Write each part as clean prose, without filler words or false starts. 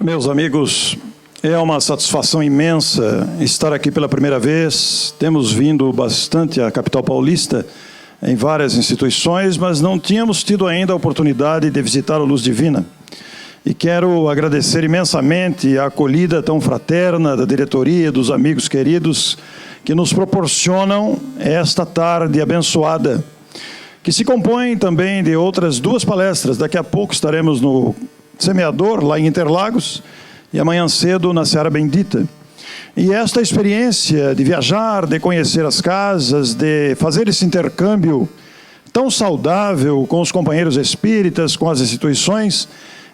Meus amigos, é uma satisfação imensa estar aqui pela primeira vez. Temos vindo bastante à capital paulista, em várias instituições, mas não tínhamos tido ainda a oportunidade de visitar o Luz Divina. E quero agradecer imensamente a acolhida tão fraterna da diretoria, dos amigos queridos, que nos proporcionam esta tarde abençoada, que se compõe também de outras duas palestras. Daqui a pouco estaremos no Semeador, lá em Interlagos, e amanhã cedo na Seara Bendita. E esta experiência de viajar, de conhecer as casas, de fazer esse intercâmbio tão saudável com os companheiros espíritas, com as instituições,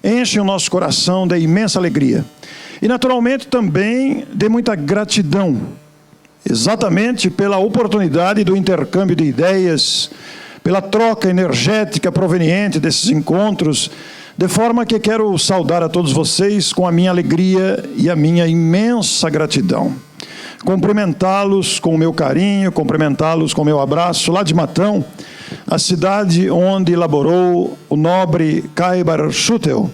enche o nosso coração de imensa alegria. E naturalmente também de muita gratidão, exatamente pela oportunidade do intercâmbio de ideias, pela troca energética proveniente desses encontros, de forma que quero saudar a todos vocês com a minha alegria e a minha imensa gratidão. Cumprimentá-los com o meu carinho, cumprimentá-los com o meu abraço, lá de Matão, a cidade onde elaborou o nobre Caibar Schutel,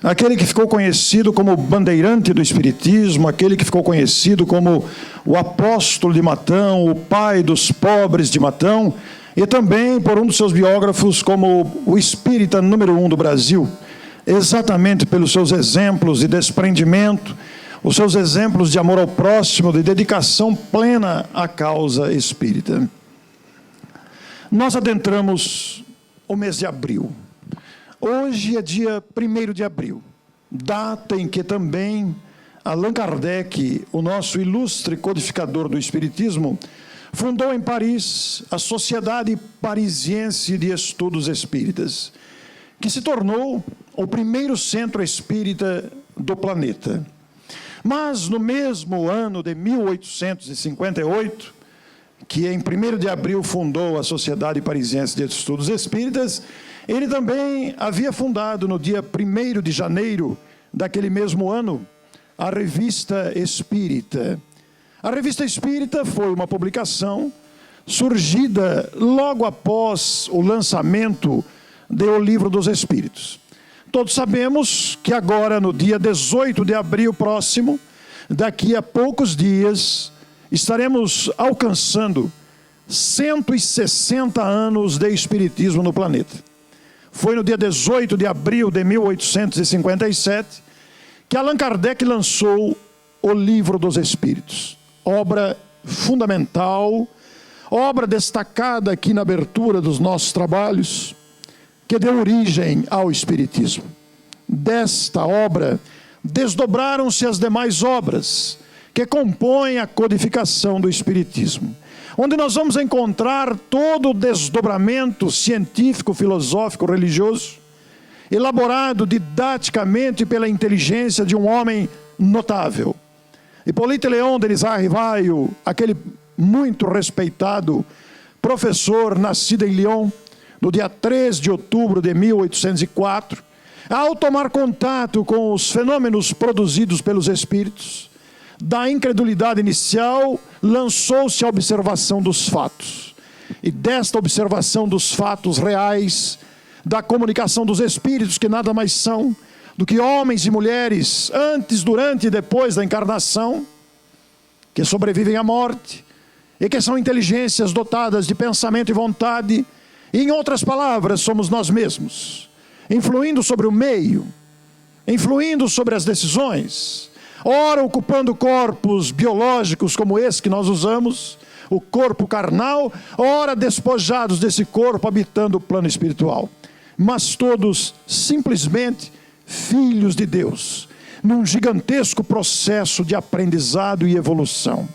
aquele que ficou conhecido como bandeirante do Espiritismo, aquele que ficou conhecido como o apóstolo de Matão, o pai dos pobres de Matão, e também por um dos seus biógrafos como o espírita número 1 do Brasil, exatamente pelos seus exemplos de desprendimento, os seus exemplos de amor ao próximo, de dedicação plena à causa espírita. Nós adentramos o mês de abril. Hoje é dia 1º de abril, data em que também Allan Kardec, o nosso ilustre codificador do Espiritismo, fundou em Paris a Sociedade Parisiense de Estudos Espíritas, que se tornou o primeiro centro espírita do planeta. Mas no mesmo ano de 1858, que em 1º de abril fundou a Sociedade Parisiense de Estudos Espíritas, ele também havia fundado no dia 1º de janeiro daquele mesmo ano a Revista Espírita. A Revista Espírita foi uma publicação surgida logo após o lançamento do Livro dos Espíritos. Todos sabemos que agora, no dia 18 de abril próximo, daqui a poucos dias, estaremos alcançando 160 anos de Espiritismo no planeta. Foi no dia 18 de abril de 1857 que Allan Kardec lançou o Livro dos Espíritos. Obra fundamental, obra destacada aqui na abertura dos nossos trabalhos, que deu origem ao Espiritismo. Desta obra, desdobraram-se as demais obras que compõem a codificação do Espiritismo, onde nós vamos encontrar todo o desdobramento científico, filosófico, religioso, elaborado didaticamente pela inteligência de um homem notável. Hippolyte Léon Denis Rivaio, aquele muito respeitado professor nascido em Lyon, no dia 3 de outubro de 1804, ao tomar contato com os fenômenos produzidos pelos espíritos, da incredulidade inicial, lançou-se à observação dos fatos. E desta observação dos fatos reais, da comunicação dos espíritos, que nada mais são do que homens e mulheres, antes, durante e depois da encarnação, que sobrevivem à morte, e que são inteligências dotadas de pensamento e vontade, e, em outras palavras, somos nós mesmos, influindo sobre o meio, influindo sobre as decisões, ora ocupando corpos biológicos como esse que nós usamos, o corpo carnal, ora despojados desse corpo, habitando o plano espiritual, mas todos simplesmente filhos de Deus, num gigantesco processo de aprendizado e evolução.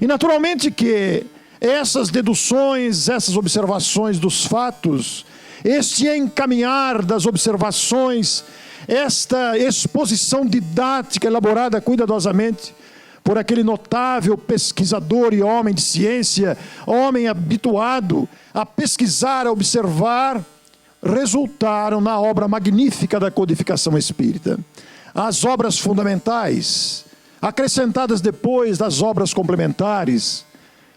E naturalmente que essas deduções, essas observações dos fatos, este encaminhar das observações, esta exposição didática elaborada cuidadosamente por aquele notável pesquisador e homem de ciência, homem habituado a pesquisar, a observar, resultaram na obra magnífica da codificação espírita. As obras fundamentais, acrescentadas depois das obras complementares,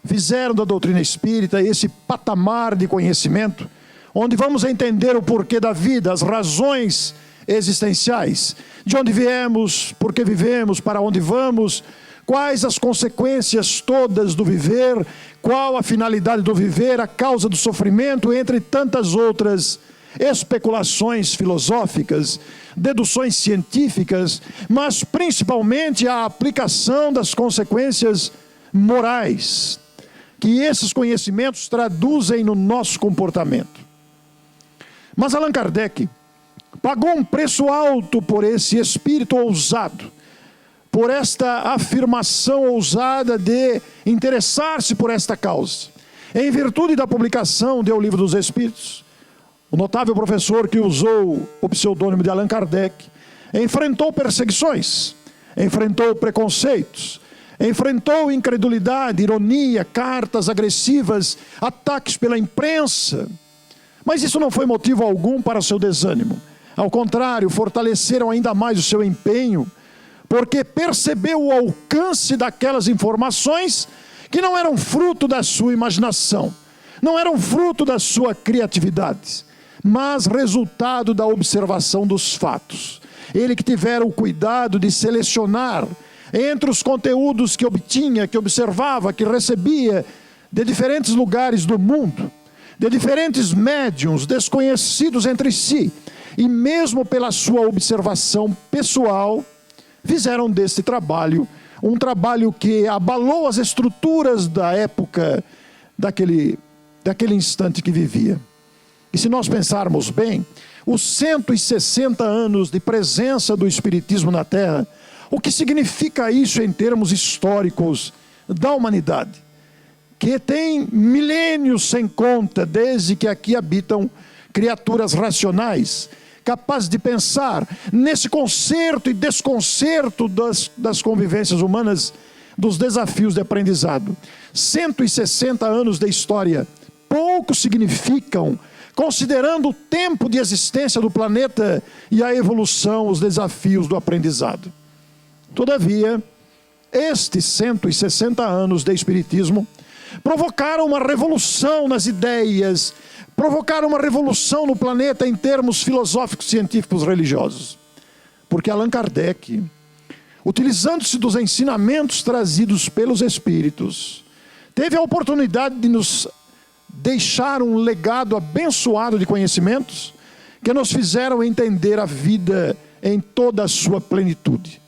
fizeram da doutrina espírita esse patamar de conhecimento, onde vamos entender o porquê da vida, as razões existenciais. De onde viemos, por que vivemos, para onde vamos, quais as consequências todas do viver, qual a finalidade do viver, a causa do sofrimento, entre tantas outras especulações filosóficas, deduções científicas, mas principalmente a aplicação das consequências morais que esses conhecimentos traduzem no nosso comportamento. Mas Allan Kardec pagou um preço alto por esse espírito ousado, por esta afirmação ousada de interessar-se por esta causa. Em virtude da publicação de O Livro dos Espíritos, o notável professor que usou o pseudônimo de Allan Kardec enfrentou perseguições, enfrentou preconceitos, enfrentou incredulidade, ironia, cartas agressivas, ataques pela imprensa. Mas isso não foi motivo algum para o seu desânimo. Ao contrário, fortaleceram ainda mais o seu empenho, porque percebeu o alcance daquelas informações que não eram fruto da sua imaginação, não eram fruto da sua criatividade, mas resultado da observação dos fatos. Ele que tivera o cuidado de selecionar entre os conteúdos que obtinha, que observava, que recebia de diferentes lugares do mundo, de diferentes médiuns desconhecidos entre si, e mesmo pela sua observação pessoal, fizeram desse trabalho um trabalho que abalou as estruturas da época, daquele instante que vivia. E se nós pensarmos bem, os 160 anos de presença do Espiritismo na Terra, o que significa isso em termos históricos da humanidade? Que tem milênios sem conta, desde que aqui habitam criaturas racionais, capazes de pensar nesse concerto e desconcerto das convivências humanas, dos desafios de aprendizado. 160 anos de história pouco significam, considerando o tempo de existência do planeta e a evolução, os desafios do aprendizado. Todavia, estes 160 anos de Espiritismo provocaram uma revolução nas ideias, provocaram uma revolução no planeta em termos filosóficos, científicos, religiosos. Porque Allan Kardec, utilizando-se dos ensinamentos trazidos pelos Espíritos, teve a oportunidade de nos deixar um legado abençoado de conhecimentos que nos fizeram entender a vida em toda a sua plenitude.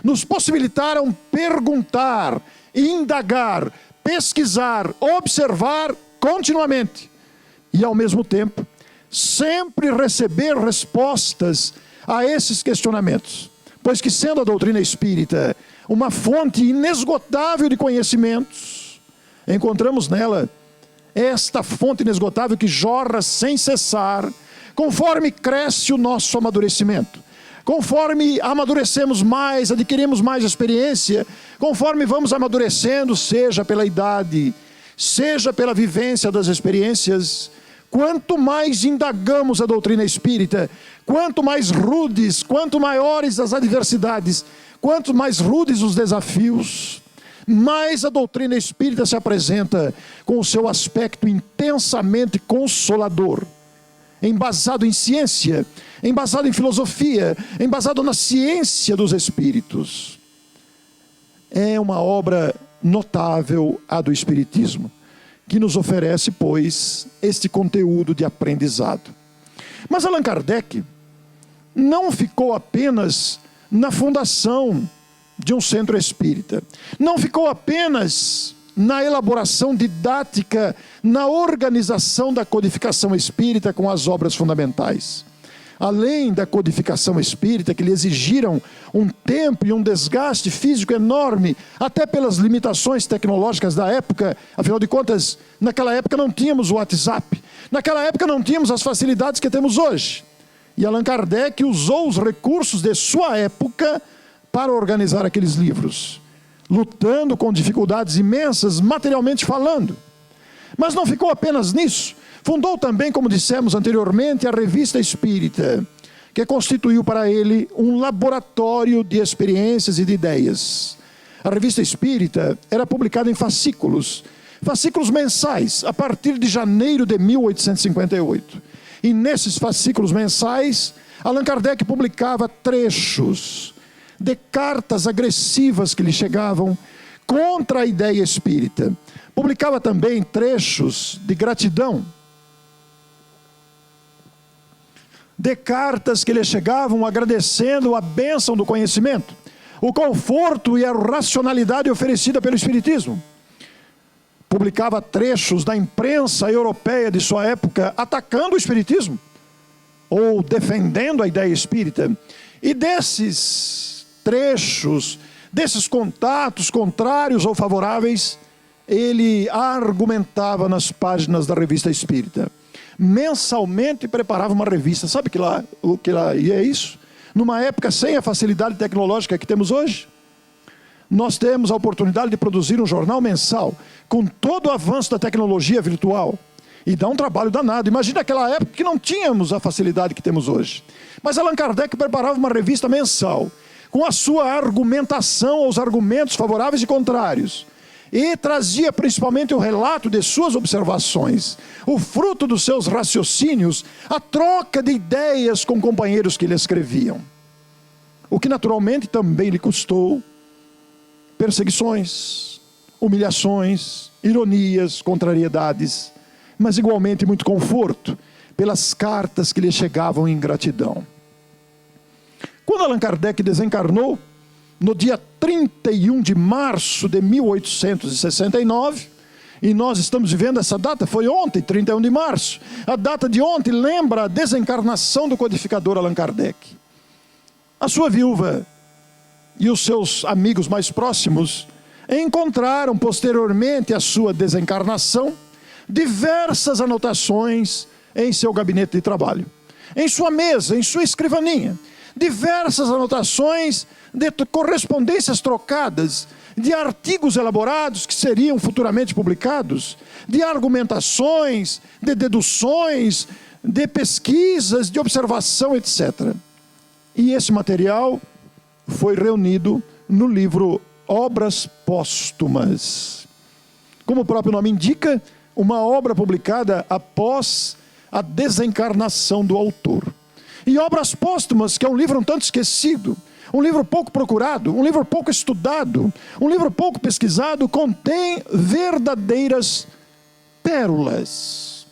Nos possibilitaram perguntar, indagar, pesquisar, observar continuamente e, ao mesmo tempo, sempre receber respostas a esses questionamentos. Pois que, sendo a doutrina espírita uma fonte inesgotável de conhecimentos, encontramos nela esta fonte inesgotável que jorra sem cessar, conforme cresce o nosso amadurecimento. Conforme amadurecemos mais, adquirimos mais experiência, conforme vamos amadurecendo, seja pela idade, seja pela vivência das experiências, quanto mais indagamos a doutrina espírita, quanto mais rudes, quanto maiores as adversidades, quanto mais rudes os desafios, mais a doutrina espírita se apresenta com o seu aspecto intensamente consolador, embasado em ciência, embasado em filosofia, embasado na ciência dos espíritos. É uma obra notável a do Espiritismo, que nos oferece, pois, este conteúdo de aprendizado. Mas Allan Kardec não ficou apenas na fundação de um centro espírita, não ficou apenas na elaboração didática, na organização da codificação espírita com as obras fundamentais. Além da codificação espírita, que lhe exigiram um tempo e um desgaste físico enorme, até pelas limitações tecnológicas da época. Afinal de contas, naquela época não tínhamos o WhatsApp, naquela época não tínhamos as facilidades que temos hoje. E Allan Kardec usou os recursos de sua época para organizar aqueles livros, lutando com dificuldades imensas, materialmente falando. Mas não ficou apenas nisso. Fundou também, como dissemos anteriormente, a Revista Espírita, que constituiu para ele um laboratório de experiências e de ideias. A Revista Espírita era publicada em fascículos mensais, a partir de janeiro de 1858. E nesses fascículos mensais, Allan Kardec publicava trechos de cartas agressivas que lhe chegavam contra a ideia espírita. Publicava também trechos de gratidão, de cartas que lhe chegavam agradecendo a bênção do conhecimento, o conforto e a racionalidade oferecida pelo Espiritismo. Publicava trechos da imprensa europeia de sua época atacando o Espiritismo ou defendendo a ideia espírita. E desses trechos, desses contatos contrários ou favoráveis, ele argumentava nas páginas da Revista Espírita. Mensalmente preparava uma revista. Sabe o que lá é isso? Numa época sem a facilidade tecnológica que temos hoje, nós temos a oportunidade de produzir um jornal mensal com todo o avanço da tecnologia virtual. E dá um trabalho danado. Imagina aquela época que não tínhamos a facilidade que temos hoje. Mas Allan Kardec preparava uma revista mensal com a sua argumentação aos argumentos favoráveis e contrários. E trazia principalmente o relato de suas observações, o fruto dos seus raciocínios, a troca de ideias com companheiros que lhe escreviam. O que naturalmente também lhe custou perseguições, humilhações, ironias, contrariedades, mas igualmente muito conforto pelas cartas que lhe chegavam em gratidão. Quando Allan Kardec desencarnou, no dia 31 de março de 1869, e nós estamos vivendo essa data, foi ontem, 31 de março. A data de ontem lembra a desencarnação do codificador Allan Kardec. A sua viúva e os seus amigos mais próximos encontraram posteriormente à sua desencarnação diversas anotações em seu gabinete de trabalho, em sua mesa, em sua escrivaninha, diversas anotações de correspondências trocadas, de artigos elaborados que seriam futuramente publicados, de argumentações, de deduções, de pesquisas, de observação, etc. E esse material foi reunido no livro Obras Póstumas. Como o próprio nome indica, uma obra publicada após a desencarnação do autor. E Obras Póstumas, que é um livro um tanto esquecido, um livro pouco procurado, um livro pouco estudado, um livro pouco pesquisado, contém verdadeiras pérolas.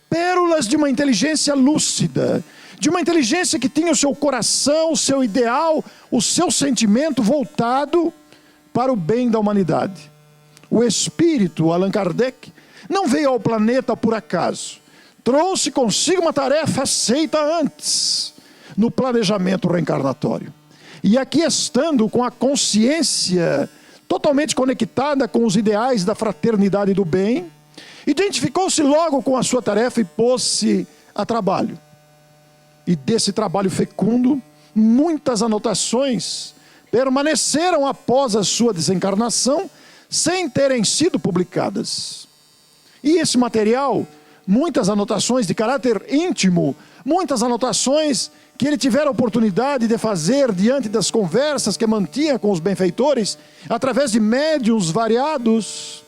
Pérolas de uma inteligência lúcida, de uma inteligência que tinha o seu coração, o seu ideal, o seu sentimento voltado para o bem da humanidade. O espírito, Allan Kardec, não veio ao planeta por acaso. Trouxe consigo uma tarefa aceita antes, no planejamento reencarnatório. E aqui estando com a consciência totalmente conectada com os ideais da fraternidade e do bem, identificou-se logo com a sua tarefa e pôs-se a trabalho. E desse trabalho fecundo, muitas anotações permaneceram após a sua desencarnação, sem terem sido publicadas. E esse material, muitas anotações de caráter íntimo, muitas anotações que ele tivera a oportunidade de fazer diante das conversas que mantinha com os benfeitores, através de médiuns variados,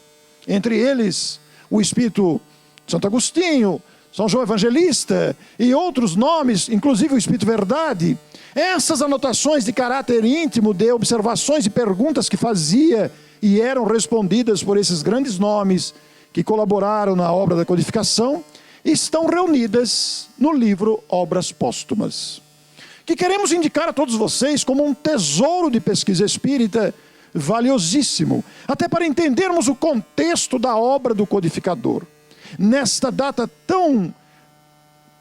entre eles o Espírito Santo Agostinho, São João Evangelista e outros nomes, inclusive o Espírito Verdade. Essas anotações de caráter íntimo, de observações e perguntas que fazia e eram respondidas por esses grandes nomes que colaboraram na obra da codificação, estão reunidas no livro Obras Póstumas, que queremos indicar a todos vocês como um tesouro de pesquisa espírita valiosíssimo, até para entendermos o contexto da obra do codificador. Nesta data tão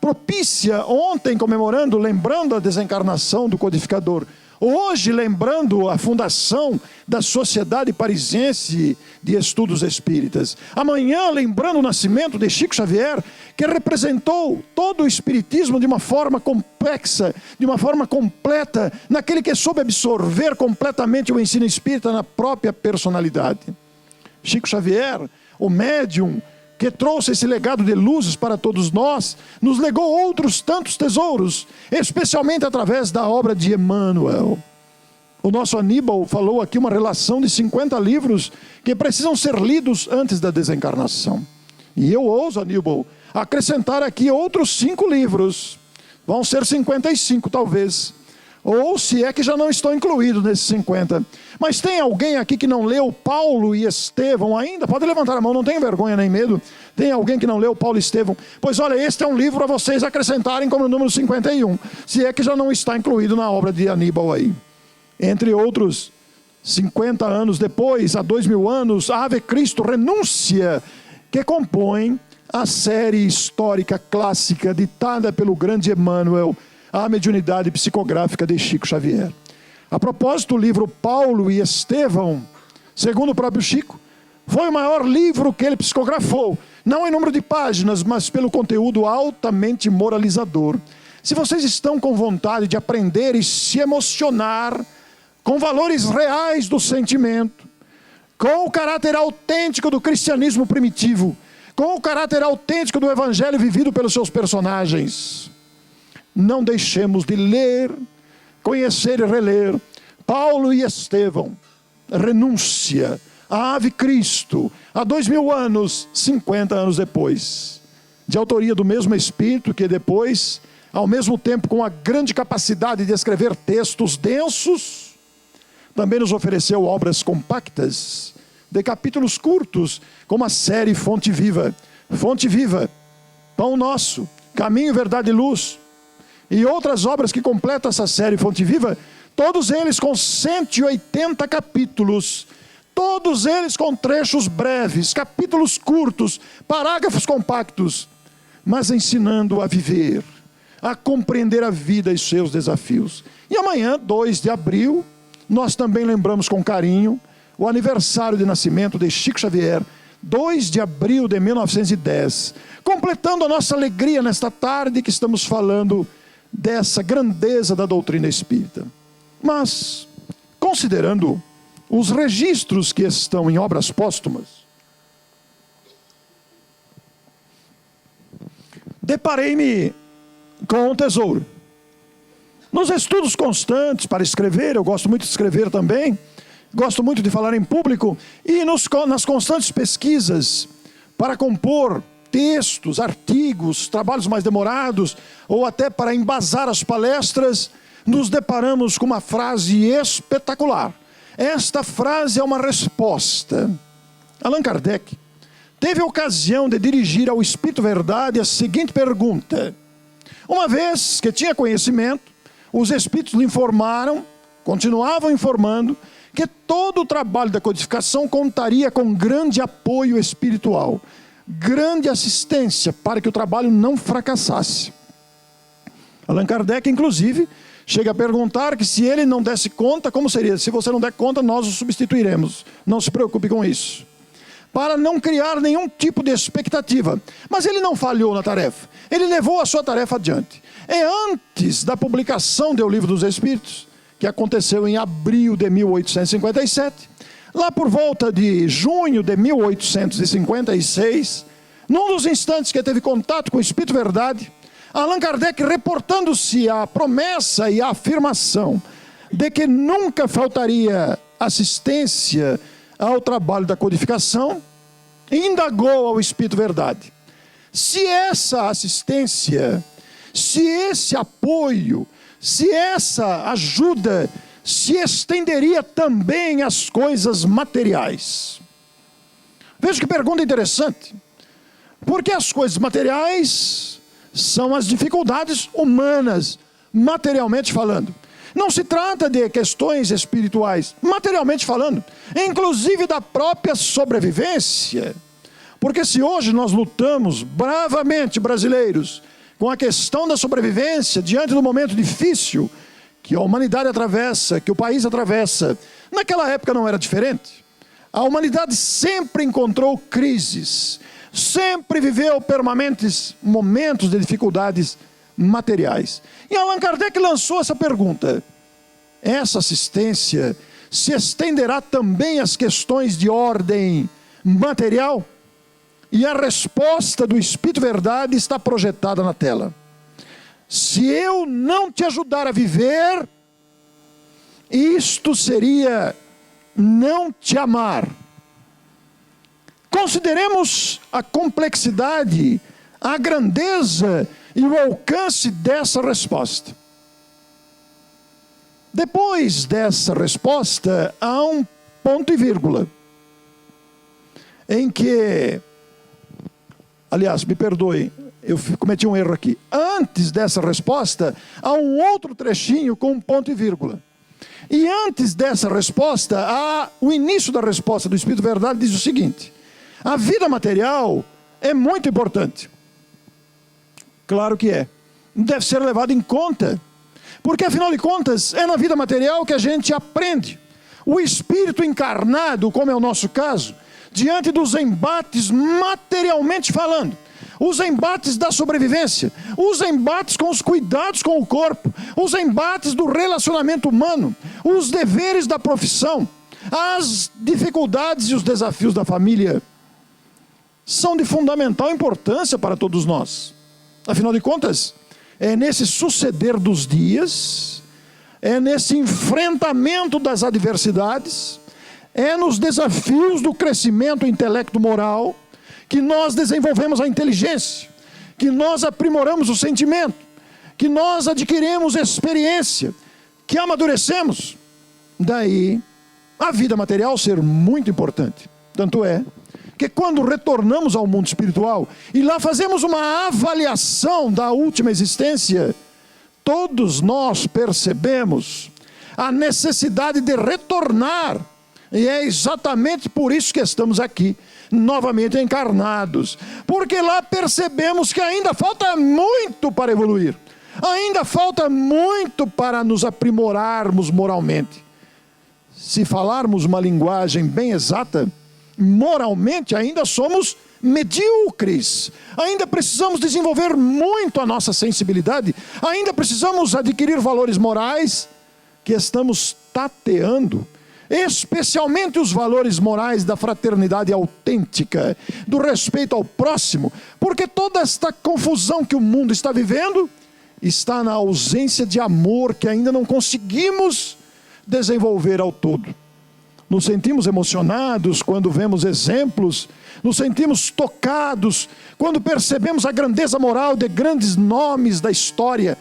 propícia, ontem comemorando, lembrando a desencarnação do codificador, hoje lembrando a fundação da Sociedade Parisiense de Estudos Espíritas, amanhã lembrando o nascimento de Chico Xavier, que representou todo o espiritismo de uma forma complexa, de uma forma completa, naquele que soube absorver completamente o ensino espírita na própria personalidade. Chico Xavier, o médium que trouxe esse legado de luzes para todos nós, nos legou outros tantos tesouros, especialmente através da obra de Emmanuel. O nosso Aníbal falou aqui uma relação de 50 livros que precisam ser lidos antes da desencarnação. E eu ouso, Aníbal, acrescentar aqui outros 5 livros. Vão ser 55 talvez. Ou se é que já não estão incluídos nesses 50. Mas tem alguém aqui que não leu Paulo e Estevão ainda? Pode levantar a mão, não tenha vergonha nem medo. Tem alguém que não leu Paulo e Estevão? Pois olha, este é um livro para vocês acrescentarem como número 51. Se é que já não está incluído na obra de Aníbal aí. Entre outros, 50 anos depois, há 2000 anos, Ave Cristo, Renúncia, que compõe a série histórica clássica ditada pelo grande Emmanuel, A Mediunidade Psicográfica de Chico Xavier. A propósito, o livro Paulo e Estevão, segundo o próprio Chico, foi o maior livro que ele psicografou, não em número de páginas, mas pelo conteúdo altamente moralizador. Se vocês estão com vontade de aprender e se emocionar com valores reais do sentimento, com o caráter autêntico do cristianismo primitivo, com o caráter autêntico do evangelho vivido pelos seus personagens, não deixemos de ler, conhecer e reler Paulo e Estevão, Renúncia, a Ave Cristo, há 2000 anos, 50 anos depois, de autoria do mesmo Espírito que depois, ao mesmo tempo com a grande capacidade de escrever textos densos, também nos ofereceu obras compactas, de capítulos curtos, como a série Fonte Viva, Pão Nosso, Caminho, Verdade e Luz, e outras obras que completam essa série Fonte Viva, todos eles com 180 capítulos, todos eles com trechos breves, capítulos curtos, parágrafos compactos, mas ensinando a viver, a compreender a vida e seus desafios. E amanhã, 2 de abril, nós também lembramos com carinho o aniversário de nascimento de Chico Xavier, 2 de abril de 1910, completando a nossa alegria nesta tarde que estamos falando dessa grandeza da doutrina espírita. Mas, considerando os registros que estão em obras póstumas, deparei-me com um tesouro. Nos estudos constantes para escrever, eu gosto muito de escrever também, gosto muito de falar em público, e nas constantes pesquisas para compor textos, artigos, trabalhos mais demorados, ou até para embasar as palestras, nos deparamos com uma frase espetacular. Esta frase é uma resposta. Allan Kardec teve a ocasião de dirigir ao Espírito Verdade a seguinte pergunta. Uma vez que tinha conhecimento, os Espíritos lhe informaram, continuavam informando, que todo o trabalho da codificação contaria com grande apoio espiritual, grande assistência para que o trabalho não fracassasse. Allan Kardec, inclusive, chega a perguntar que se ele não desse conta, como seria? Se você não der conta, nós o substituiremos. Não se preocupe com isso. Para não criar nenhum tipo de expectativa. Mas ele não falhou na tarefa. Ele levou a sua tarefa adiante. É antes da publicação do Livro dos Espíritos, que aconteceu em abril de 1857, lá por volta de junho de 1856, num dos instantes que teve contato com o Espírito Verdade, Allan Kardec, reportando-se à promessa e à afirmação de que nunca faltaria assistência ao trabalho da codificação, indagou ao Espírito Verdade se essa assistência, se esse apoio, se essa ajuda se estenderia também às coisas materiais. Veja que pergunta interessante, porque as coisas materiais são as dificuldades humanas, materialmente falando. Não se trata de questões espirituais, materialmente falando, inclusive da própria sobrevivência. Porque se hoje nós lutamos bravamente, brasileiros, com a questão da sobrevivência, diante do momento difícil que a humanidade atravessa, que o país atravessa, naquela época não era diferente. A humanidade sempre encontrou crises, sempre viveu permanentes momentos de dificuldades materiais. E Allan Kardec lançou essa pergunta: essa assistência se estenderá também às questões de ordem material? E a resposta do Espírito Verdade está projetada na tela. Se eu não te ajudar a viver, isto seria não te amar. Consideremos a complexidade, a grandeza e o alcance dessa resposta. Depois dessa resposta, há um ponto e vírgula, em que, aliás, me perdoe, eu cometi um erro aqui. Antes dessa resposta, há um outro trechinho com um ponto e vírgula. E antes dessa resposta, há o início da resposta do Espírito Verdade, diz o seguinte: a vida material é muito importante. Claro que é. Deve ser levado em conta. Porque, afinal de contas, é na vida material que a gente aprende. O espírito encarnado, como é o nosso caso, diante dos embates materialmente falando, os embates da sobrevivência, os embates com os cuidados com o corpo, os embates do relacionamento humano, os deveres da profissão, as dificuldades e os desafios da família, são de fundamental importância para todos nós. Afinal de contas, é nesse suceder dos dias, é nesse enfrentamento das adversidades, é nos desafios do crescimento intelecto-moral que nós desenvolvemos a inteligência, que nós aprimoramos o sentimento, que nós adquirimos experiência, que amadurecemos. Daí, a vida material ser muito importante. Tanto é que quando retornamos ao mundo espiritual e lá fazemos uma avaliação da última existência, todos nós percebemos a necessidade de retornar. E é exatamente por isso que estamos aqui, novamente encarnados. Porque lá percebemos que ainda falta muito para evoluir. Ainda falta muito para nos aprimorarmos moralmente. Se falarmos uma linguagem bem exata, moralmente ainda somos medíocres. Ainda precisamos desenvolver muito a nossa sensibilidade. Ainda precisamos adquirir valores morais que estamos tateando. Especialmente os valores morais da fraternidade autêntica, do respeito ao próximo, porque toda esta confusão que o mundo está vivendo está na ausência de amor que ainda não conseguimos desenvolver ao todo. Nos sentimos emocionados quando vemos exemplos, nos sentimos tocados quando percebemos a grandeza moral de grandes nomes da história.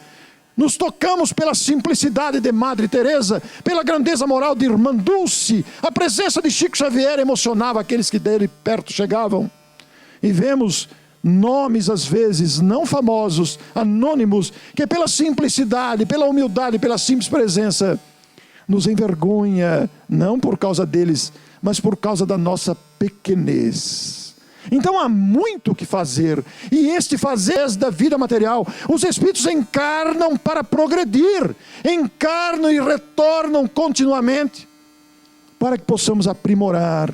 Nos tocamos pela simplicidade de Madre Teresa, pela grandeza moral de Irmã Dulce. A presença de Chico Xavier emocionava aqueles que dele perto chegavam. E vemos nomes, às vezes, não famosos, anônimos, que pela simplicidade, pela humildade, pela simples presença, nos envergonha, não por causa deles, mas por causa da nossa pequenez. Então há muito o que fazer, e este fazer da vida material, os espíritos encarnam para progredir, encarnam e retornam continuamente, para que possamos aprimorar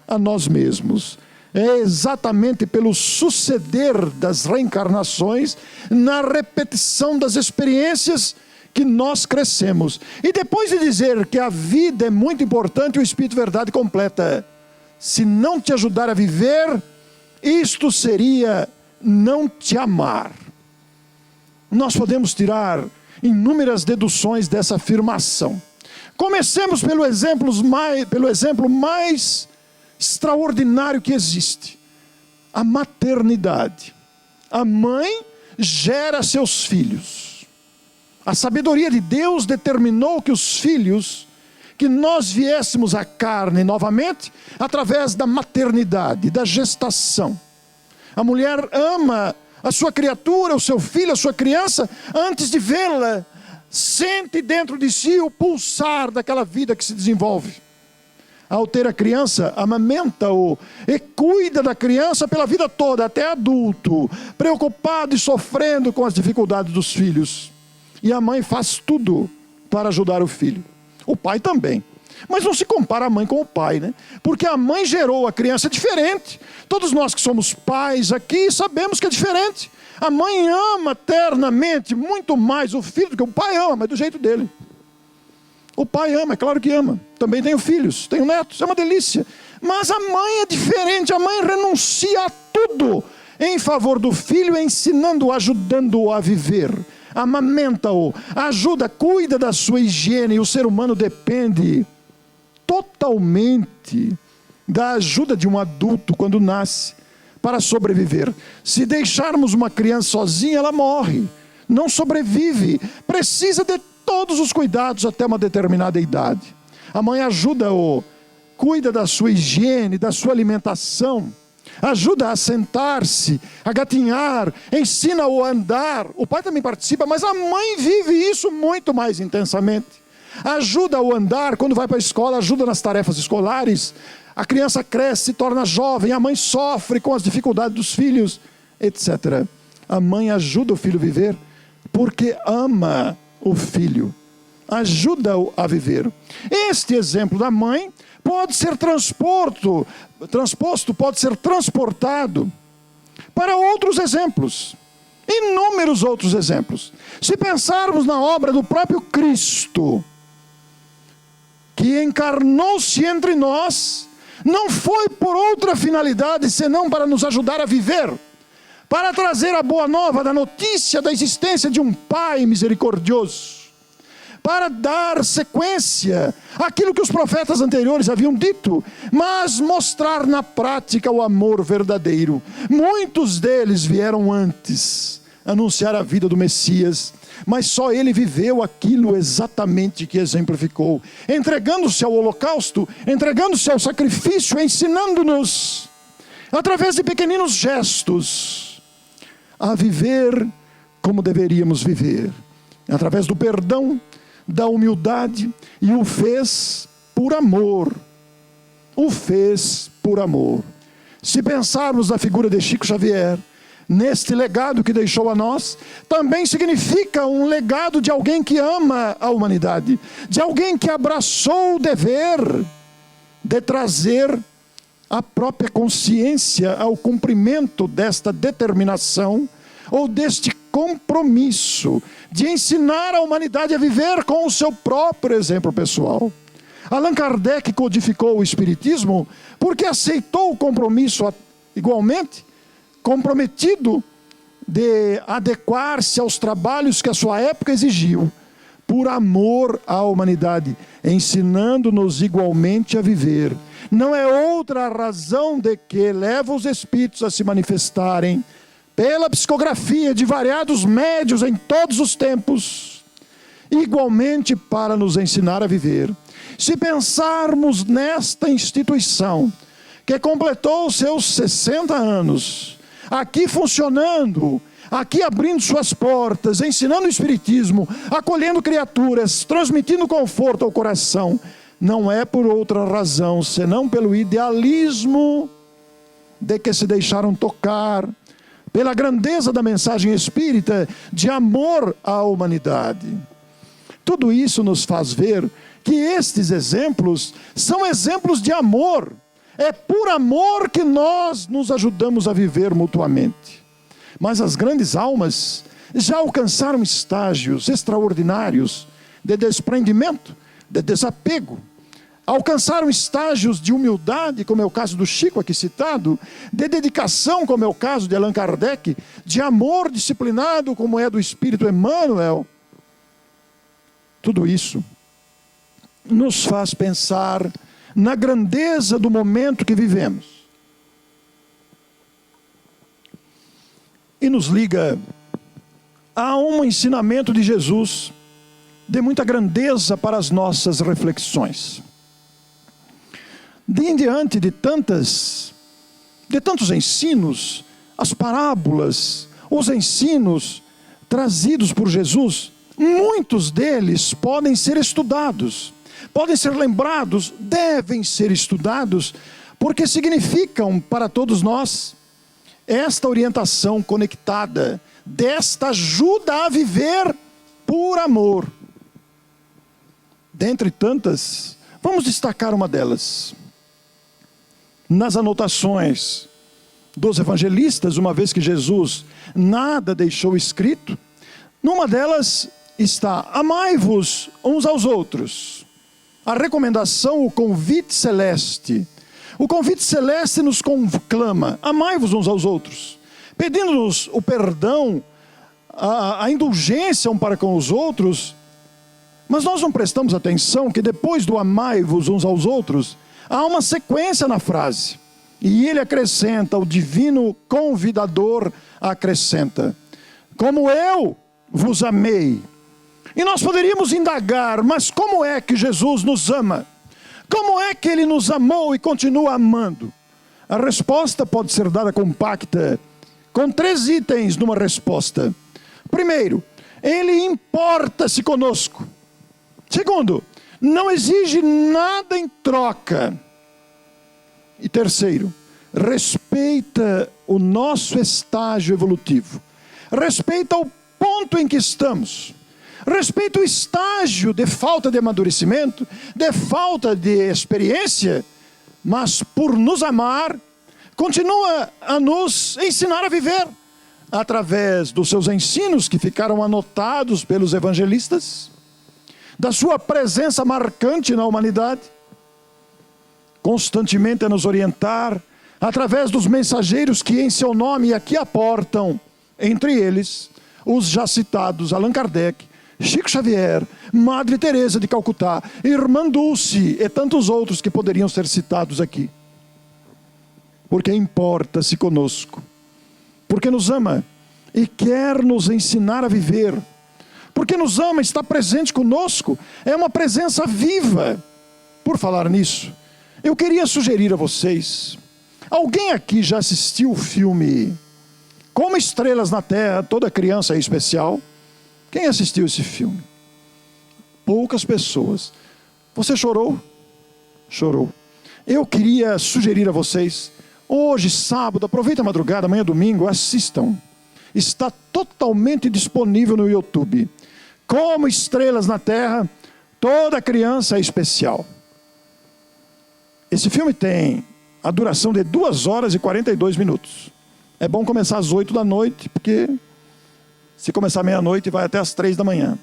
a nós mesmos. É exatamente pelo suceder das reencarnações, na repetição das experiências, que nós crescemos. E depois de dizer que a vida é muito importante, o Espírito Verdade completa: se não te ajudar a viver, isto seria não te amar. Nós podemos tirar inúmeras deduções dessa afirmação. Comecemos pelo exemplo mais extraordinário que existe: a maternidade. A mãe gera seus filhos. A sabedoria de Deus determinou que os filhos, que nós viéssemos à carne novamente, através da maternidade, da gestação. A mulher ama a sua criatura, o seu filho, a sua criança, antes de vê-la, sente dentro de si o pulsar daquela vida que se desenvolve. Ao ter a criança, amamenta-o e cuida da criança pela vida toda, até adulto, preocupado e sofrendo com as dificuldades dos filhos. E a mãe faz tudo para ajudar o filho. O pai também. Mas não se compara a mãe com o pai, né? Porque a mãe gerou a criança diferente. Todos nós que somos pais aqui sabemos que é diferente. A mãe ama ternamente muito mais o filho do que o pai ama, mas do jeito dele. O pai ama, é claro que ama. Também tenho filhos, tenho netos, é uma delícia. Mas a mãe é diferente, a mãe renuncia a tudo em favor do filho, ensinando-o, ajudando-o a viver. Amamenta-o, ajuda, cuida da sua higiene. E o ser humano depende totalmente da ajuda de um adulto quando nasce, para sobreviver. Se deixarmos uma criança sozinha, ela morre, não sobrevive, precisa de todos os cuidados até uma determinada idade. A mãe ajuda-o, cuida da sua higiene, da sua alimentação, ajuda a sentar-se, a gatinhar, ensina-o a andar. O pai também participa, mas a mãe vive isso muito mais intensamente. Ajuda-o a andar, quando vai para a escola, ajuda nas tarefas escolares. A criança cresce, se torna jovem, a mãe sofre com as dificuldades dos filhos, etc. A mãe ajuda o filho a viver porque ama o filho. Ajuda-o a viver. Este exemplo da mãe pode ser transposto, pode ser transportado para outros exemplos. Inúmeros outros exemplos. Se pensarmos na obra do próprio Cristo, que encarnou-se entre nós, não foi por outra finalidade senão para nos ajudar a viver, para trazer a boa nova da notícia da existência de um Pai misericordioso, para dar sequência àquilo que os profetas anteriores haviam dito, mas mostrar na prática o amor verdadeiro. Muitos deles vieram antes anunciar a vida do Messias, mas só ele viveu aquilo exatamente que exemplificou, entregando-se ao holocausto, entregando-se ao sacrifício, ensinando-nos, através de pequeninos gestos, a viver como deveríamos viver, através do perdão, da humildade, e o fez por amor. O fez por amor. Se pensarmos na figura de Chico Xavier, neste legado que deixou a nós, também significa um legado de alguém que ama a humanidade, de alguém que abraçou o dever de trazer a própria consciência ao cumprimento desta determinação, ou deste compromisso, de ensinar a humanidade a viver com o seu próprio exemplo pessoal. Allan Kardec codificou o Espiritismo porque aceitou o compromisso igualmente comprometido de adequar-se aos trabalhos que a sua época exigiu, por amor à humanidade, ensinando-nos igualmente a viver. Não é outra a razão de que leva os espíritos a se manifestarem pela psicografia de variados médios em todos os tempos, igualmente para nos ensinar a viver. Se pensarmos nesta instituição, que completou seus 60 anos, aqui funcionando, aqui abrindo suas portas, ensinando o Espiritismo, acolhendo criaturas, transmitindo conforto ao coração, não é por outra razão, senão pelo idealismo de que se deixaram tocar, pela grandeza da mensagem espírita de amor à humanidade. Tudo isso nos faz ver que estes exemplos são exemplos de amor. É por amor que nós nos ajudamos a viver mutuamente. Mas as grandes almas já alcançaram estágios extraordinários de desprendimento, de desapego. Alcançaram estágios de humildade, como é o caso do Chico aqui citado, de dedicação, como é o caso de Allan Kardec, de amor disciplinado, como é do Espírito Emmanuel. Tudo isso nos faz pensar na grandeza do momento que vivemos. E nos liga a um ensinamento de Jesus de muita grandeza para as nossas reflexões. Em diante de tantos ensinos, as parábolas, os ensinos trazidos por Jesus, muitos deles podem ser estudados, podem ser lembrados, devem ser estudados, porque significam para todos nós esta orientação conectada, desta ajuda a viver por amor. Dentre tantas, vamos destacar uma delas. Nas anotações dos evangelistas, uma vez que Jesus nada deixou escrito, numa delas está: amai-vos uns aos outros. A recomendação, o convite celeste. O convite celeste nos conclama: amai-vos uns aos outros, pedindo-nos o perdão, a indulgência um para com os outros. Mas nós não prestamos atenção que depois do amai-vos uns aos outros, há uma sequência na frase. E ele acrescenta, o divino convidador acrescenta: como eu vos amei. E nós poderíamos indagar, mas como é que Jesus nos ama? Como é que ele nos amou e continua amando? A resposta pode ser dada compacta, com 3 itens numa resposta. Primeiro, ele importa-se conosco. Segundo, não exige nada em troca. E terceiro, respeita o nosso estágio evolutivo. Respeita o ponto em que estamos. Respeita o estágio de falta de amadurecimento, de falta de experiência, mas por nos amar, continua a nos ensinar a viver, através dos seus ensinos que ficaram anotados pelos evangelistas, da sua presença marcante na humanidade, constantemente a nos orientar, através dos mensageiros que em seu nome aqui aportam, entre eles, os já citados Allan Kardec, Chico Xavier, Madre Teresa de Calcutá, Irmã Dulce e tantos outros que poderiam ser citados aqui. Porque importa-se conosco, porque nos ama e quer nos ensinar a viver, porque nos ama, está presente conosco, é uma presença viva. Por falar nisso, eu queria sugerir a vocês, alguém aqui já assistiu o filme Como Estrelas na Terra, Toda Criança é Especial? Quem assistiu esse filme? Poucas pessoas. Você chorou? Chorou. Eu queria sugerir a vocês, hoje, sábado, aproveita a madrugada, amanhã, domingo, assistam. Está totalmente disponível no YouTube. Como Estrelas na Terra, Toda Criança é Especial. Esse filme tem a duração de 2 horas e 42 minutos. É bom começar às 8 da noite, porque se começar meia-noite vai até às 3 da manhã.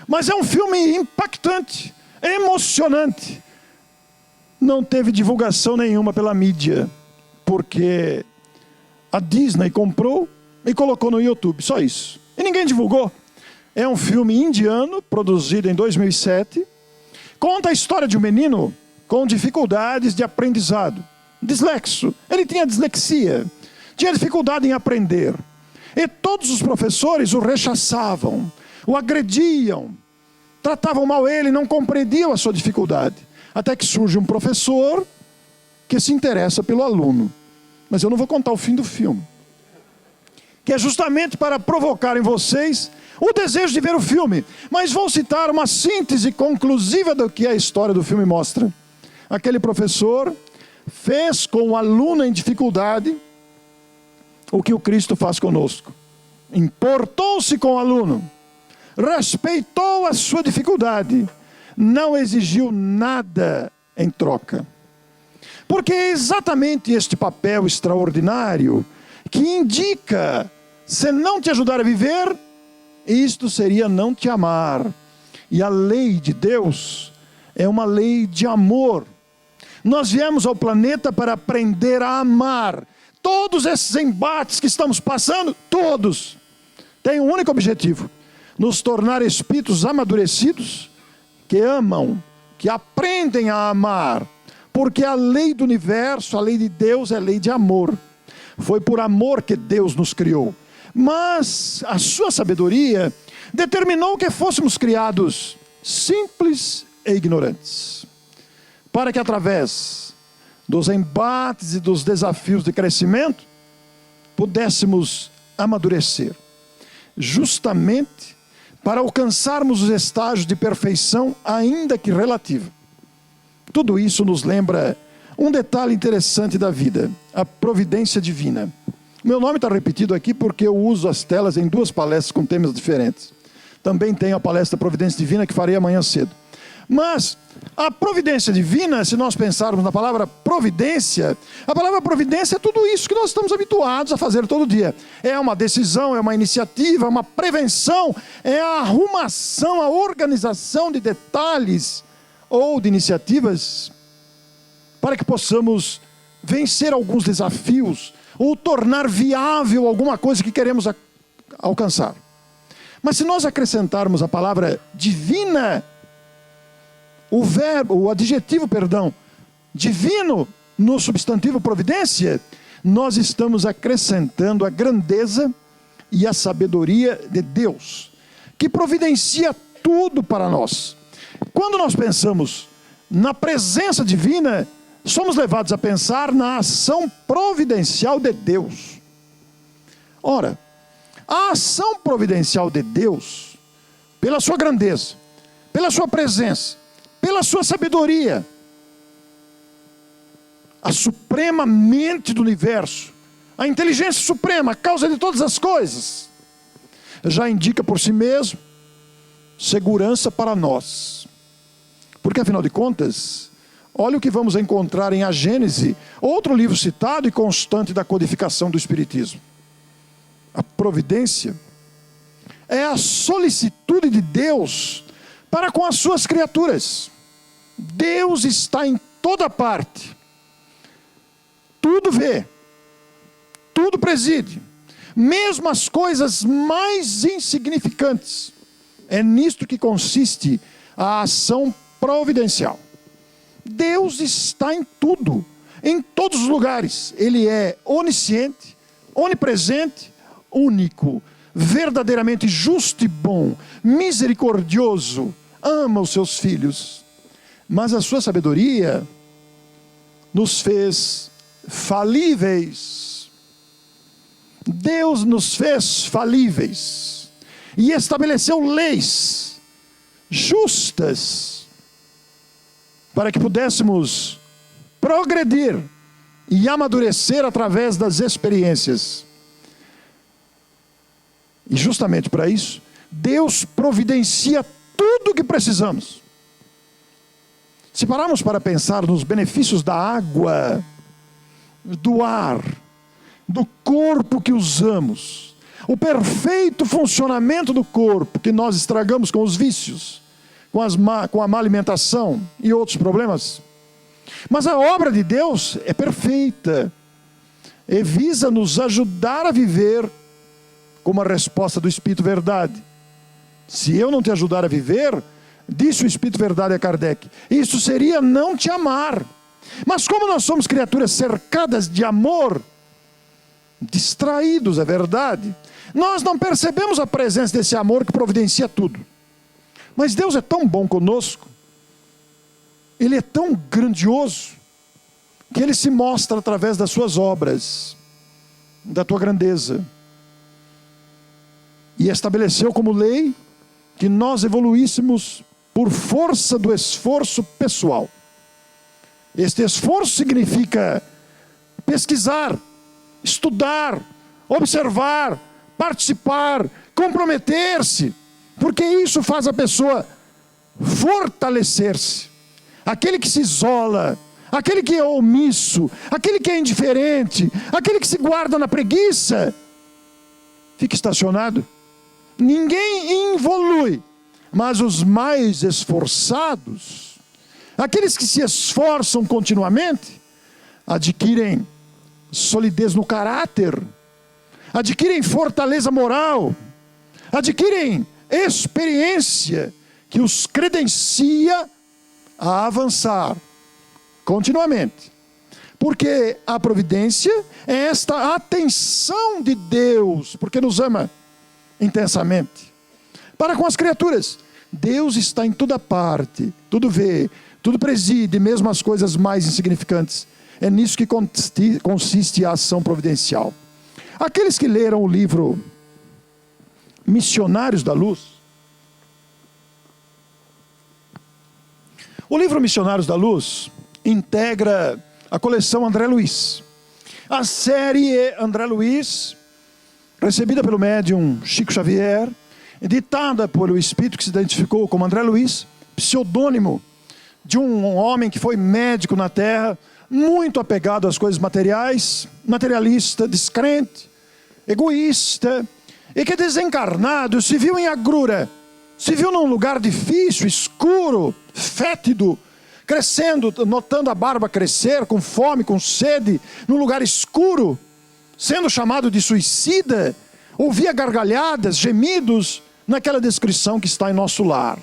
Mas é um filme impactante, emocionante. Não teve divulgação nenhuma pela mídia, porque a Disney comprou e colocou no YouTube, só isso. E ninguém divulgou. É um filme indiano, produzido em 2007. Conta a história de um menino com dificuldades de aprendizado. Dislexo. Ele tinha dislexia. Tinha dificuldade em aprender. E todos os professores o rechaçavam, o agrediam, tratavam mal ele, não compreendiam a sua dificuldade. Até que surge um professor que se interessa pelo aluno. Mas eu não vou contar o fim do filme. Que é justamente para provocar em vocês o desejo de ver o filme. Mas vou citar uma síntese conclusiva do que a história do filme mostra. Aquele professor fez com o aluno em dificuldade o que o Cristo faz conosco. Importou-se com o aluno, respeitou a sua dificuldade, não exigiu nada em troca. Porque é exatamente este papel extraordinário que indica, se não te ajudar a viver, isto seria não te amar. E a lei de Deus é uma lei de amor. Nós viemos ao planeta para aprender a amar. Todos esses embates que estamos passando, todos, têm um único objetivo: nos tornar espíritos amadurecidos, que amam, que aprendem a amar. Porque a lei do universo, a lei de Deus é lei de amor. Foi por amor que Deus nos criou. Mas a sua sabedoria determinou que fôssemos criados simples e ignorantes, para que através dos embates e dos desafios de crescimento pudéssemos amadurecer, justamente para alcançarmos os estágios de perfeição, ainda que relativa. Tudo isso nos lembra um detalhe interessante da vida: a providência divina. Meu nome está repetido aqui porque eu uso as telas em 2 palestras com temas diferentes. Também tenho a palestra Providência Divina que farei amanhã cedo. Mas a providência divina, se nós pensarmos na palavra providência, a palavra providência é tudo isso que nós estamos habituados a fazer todo dia. É uma decisão, é uma iniciativa, é uma prevenção, é a arrumação, a organização de detalhes ou de iniciativas para que possamos vencer alguns desafios ou tornar viável alguma coisa que queremos alcançar. Mas se nós acrescentarmos a palavra divina, o adjetivo, divino, no substantivo providência, nós estamos acrescentando a grandeza e a sabedoria de Deus, que providencia tudo para nós. Quando nós pensamos na presença divina, somos levados a pensar na ação providencial de Deus. Ora, a ação providencial de Deus, pela sua grandeza, pela sua presença, pela sua sabedoria, a suprema mente do universo, a inteligência suprema, a causa de todas as coisas, já indica por si mesmo segurança para nós. Porque afinal de contas, olha o que vamos encontrar em A Gênese, outro livro citado e constante da codificação do Espiritismo. A providência é a solicitude de Deus para com as suas criaturas. Deus está em toda parte. Tudo vê, tudo preside, mesmo as coisas mais insignificantes. É nisto que consiste a ação providencial. Deus está em tudo, em todos os lugares. Ele é onisciente, onipresente, único, verdadeiramente justo e bom, misericordioso, ama os seus filhos. Mas a sua sabedoria nos fez falíveis. Deus nos fez falíveis e estabeleceu leis justas para que pudéssemos progredir e amadurecer através das experiências. E justamente para isso, Deus providencia tudo o que precisamos. Se pararmos para pensar nos benefícios da água, do ar, do corpo que usamos, o perfeito funcionamento do corpo que nós estragamos com os vícios, com a má alimentação e outros problemas. Mas a obra de Deus é perfeita e visa nos ajudar a viver como a resposta do Espírito Verdade. Se eu não te ajudar a viver, disse o Espírito Verdade a Kardec, isso seria não te amar. Mas como nós somos criaturas cercadas de amor, distraídos, é verdade, nós não percebemos a presença desse amor que providencia tudo. Mas Deus é tão bom conosco, Ele é tão grandioso, que Ele se mostra através das suas obras, da tua grandeza. E estabeleceu como lei que nós evoluíssemos por força do esforço pessoal. Este esforço significa pesquisar, estudar, observar, participar, comprometer-se, porque isso faz a pessoa fortalecer-se. Aquele que se isola, aquele que é omisso, aquele que é indiferente, aquele que se guarda na preguiça, fica estacionado. Ninguém evolui, mas os mais esforçados, aqueles que se esforçam continuamente, adquirem solidez no caráter, adquirem fortaleza moral, adquirem experiência que os credencia a avançar continuamente. Porque a providência é esta atenção de Deus, porque nos ama intensamente, para com as criaturas. Deus está em toda parte, tudo vê, tudo preside, mesmo as coisas mais insignificantes. É nisso que consiste a ação providencial. Aqueles que leram o livro Missionários da Luz, o livro Missionários da Luz integra a coleção André Luiz. A série André Luiz, recebida pelo médium Chico Xavier, ditada pelo espírito que se identificou como André Luiz, pseudônimo de um homem que foi médico na Terra, muito apegado às coisas materiais, materialista, descrente, egoísta, e que desencarnado se viu em agrura, se viu num lugar difícil, escuro, fétido, crescendo, notando a barba crescer, com fome, com sede, num lugar escuro, sendo chamado de suicida, ouvia gargalhadas, gemidos, naquela descrição que está em nosso lar.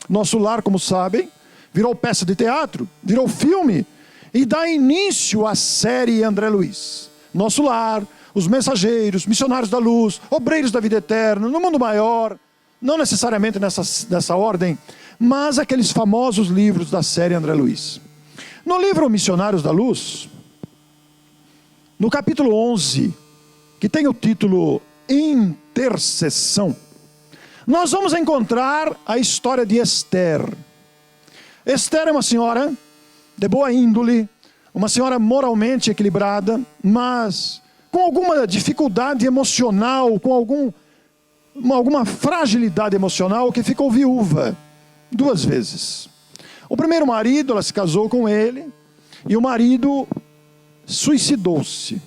Nosso lar, como sabem, virou peça de teatro, virou filme, e dá início à série André Luiz. Nosso Lar, Os Mensageiros, Missionários da Luz, Obreiros da Vida Eterna, No Mundo Maior, não necessariamente nessa ordem, mas aqueles famosos livros da série André Luiz. No livro Missionários da Luz, no capítulo 11, que tem o título Intercessão, nós vamos encontrar a história de Esther. Esther é uma senhora de boa índole, uma senhora moralmente equilibrada, mas com alguma dificuldade emocional, com alguma fragilidade emocional, que ficou viúva 2 vezes. O primeiro marido, ela se casou com ele, e o marido suicidou-se.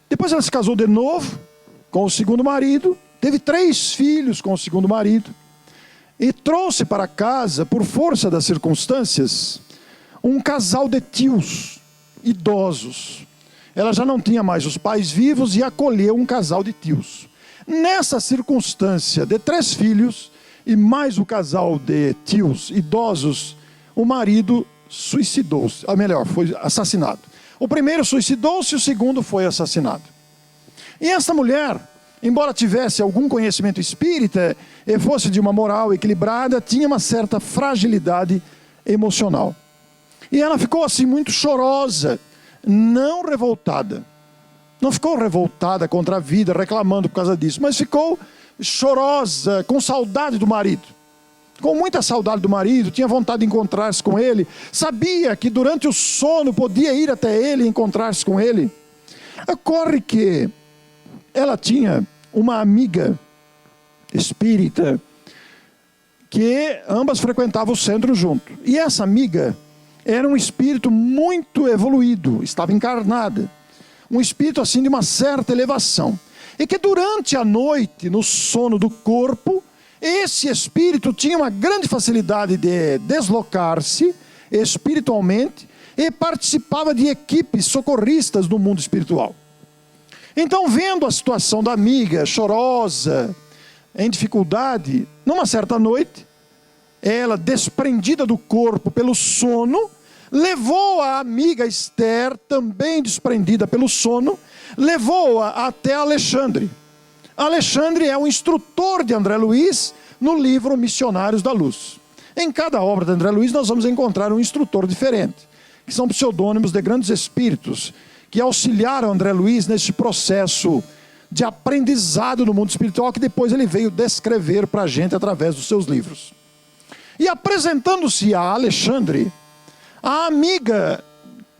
Depois ela se casou de novo com o segundo marido, teve 3 filhos com o segundo marido, e trouxe para casa, por força das circunstâncias, um casal de tios idosos. Ela já não tinha mais os pais vivos e acolheu um casal de tios. Nessa circunstância de 3 filhos e mais o casal de tios idosos, o marido suicidou-se, ou melhor, foi assassinado. O primeiro suicidou-se, o segundo foi assassinado. E essa mulher, embora tivesse algum conhecimento espírita e fosse de uma moral equilibrada, tinha uma certa fragilidade emocional. E ela ficou assim muito chorosa, não revoltada. Não ficou revoltada contra a vida, reclamando por causa disso, mas ficou chorosa, com saudade do marido. Com muita saudade do marido, tinha vontade de encontrar-se com ele, sabia que durante o sono podia ir até ele e encontrar-se com ele. Ocorre que ela tinha uma amiga espírita, que ambas frequentavam o centro junto. E essa amiga era um espírito muito evoluído, estava encarnada. Um espírito assim de uma certa elevação. E que durante a noite, no sono do corpo, esse espírito tinha uma grande facilidade de deslocar-se espiritualmente e participava de equipes socorristas no mundo espiritual. Então, vendo a situação da amiga, chorosa, em dificuldade, numa certa noite, ela, desprendida do corpo pelo sono, levou a amiga Esther, também desprendida pelo sono, levou-a até Alexandre. Alexandre é o instrutor de André Luiz no livro Missionários da Luz. Em cada obra de André Luiz nós vamos encontrar um instrutor diferente, que são pseudônimos de grandes espíritos, que auxiliaram André Luiz nesse processo de aprendizado no mundo espiritual, que depois ele veio descrever para a gente através dos seus livros. E apresentando-se a Alexandre, a amiga,